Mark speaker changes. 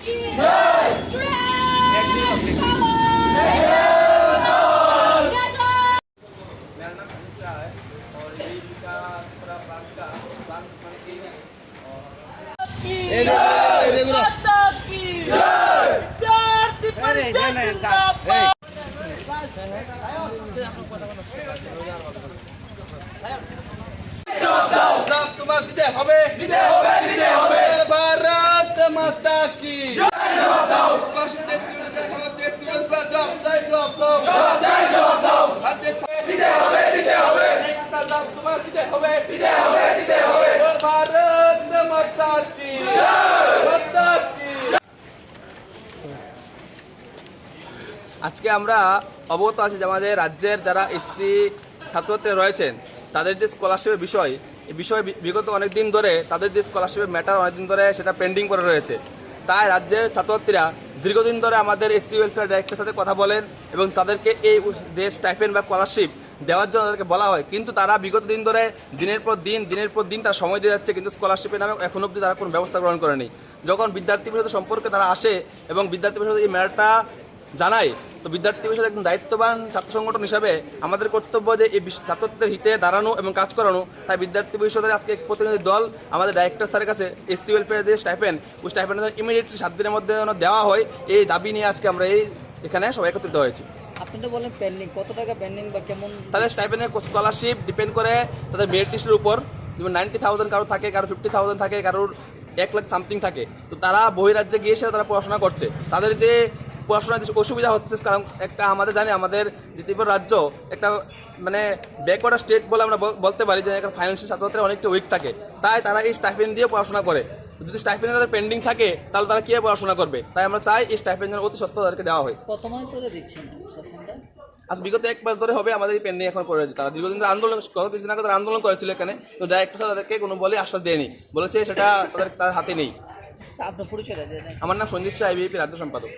Speaker 1: की जय strength power
Speaker 2: मेरा नाम अनिल शाह है और ये का पूरा प्लान बन के
Speaker 1: माता की जय विद्यार्थी परिषद जिंदाबाद
Speaker 2: তোমার দিতে হবে ভারত মাতা কি তোমার দিতে হবে ভারত মাতা কি আজকে আমরা অবগত আছি যে আমাদের রাজ্যের যারা এসসি ছাত্রছাত্রী রয়েছেন তাদের যে স্কলারশিপের বিষয় এই বিষয়ে বিগত অনেক দিন ধরে তাদের যে স্কলারশিপের ম্যাটার অনেকদিন ধরে সেটা পেন্ডিং করে রয়েছে। তাই রাজ্যের ছাত্রছাত্রীরা দীর্ঘদিন ধরে আমাদের এসসি ওয়েলফেয়ার ডাইরেক্টরের সাথে কথা বলেন এবং তাদেরকে এই যে স্টাইপেন্ড বা স্কলারশিপ দেওয়ার জন্য তাদেরকে বলা হয়, কিন্তু তারা বিগত দিন ধরে দিনের পর দিন তারা সময় দিয়ে যাচ্ছে, কিন্তু স্কলারশিপের নামে এখন অবধি তারা কোনো ব্যবস্থা গ্রহণ করেনি। যখন বিদ্যার্থী পরিষদ সম্পর্কে তারা আসে এবং বিদ্যার্থী পরিষদ এই ম্যাটারটা জানায়, তো বিদ্যার্থী পরিষদ একজন দায়িত্ববান ছাত্র সংগঠন হিসাবে আমাদের কর্তব্য যে এই ছাত্রদের হিতে দাঁড়ানো এবং কাজ করানো। তাই বিদ্যার্থী পরিষদের আজকে এক প্রতিনিধি দল আমাদের ডাইরেক্টর স্যারের কাছে এসসি ওয়েলফেয়ার যে স্টাইপেন্ড ওই স্টাইপেন্ড ইমিডিয়েটলি 7 দিনের মধ্যে দেওয়া হয় এই দাবি নিয়ে আজকে আমরা এখানে সবাই একত্রিত হয়েছি।
Speaker 3: আপনি তো বলেন পেন্ডিং, কত টাকা পেন্ডিং বা কেমন?
Speaker 2: তাদের স্টাইপেন্ডের স্কলারশিপ ডিপেন্ড করে তাদের মেরিট লিস্টের উপর। যেমন 90,000 কারো থাকে, কারো 50,000 থাকে, কারোর 1 লাখ সামথিং থাকে। তো তারা বহিরাজ্যে গিয়ে তারা পড়াশোনা করছে, তাদের যে পড়াশোনার যে অসুবিধা হচ্ছে, কারণ একটা আমাদের জানি আমাদের যে ত্রিপুরা রাজ্য একটা মানে ব্যাকওয়ার্ড স্টেট বলে আমরা বলতে পারি, যে একটা ফাইন্যান্সিয়াল ছাত্রছাত্রীরা অনেকটা উইক থাকে। তাই তারা এই স্টাইপেন্ড দিয়ে পড়াশোনা করে। যদি স্টাইপেন্ড তাদের পেন্ডিং থাকে তাহলে তারা কীভাবে পড়াশোনা করবে? তাই আমরা চাই এই স্টাইপেন্ড যেন অতি সত্ত্বর তাদেরকে দেওয়া হয়।
Speaker 3: কত মাস ধরে দিচ্ছেন স্টাইপেন্ডটা?
Speaker 2: আজ বিগত 1 মাস ধরে হবে আমাদের এই পেন্ডিং এখন পড়ে রয়েছে। তারা দীর্ঘদিন ধরে আন্দোলন, গত কিছুদিন আগে তারা আন্দোলন করেছিল এখানে, তো ডাইরেক্টর তাদেরকে কোনো বলে আশ্বাস দেয়নি, বলেছে সেটা তাদের হাতে নেই।
Speaker 3: আপনার পরিচয়টা দিয়ে দেন।
Speaker 2: আমার নাম সঞ্জিত শাহ, IBP রাজ্য সম্পাদক।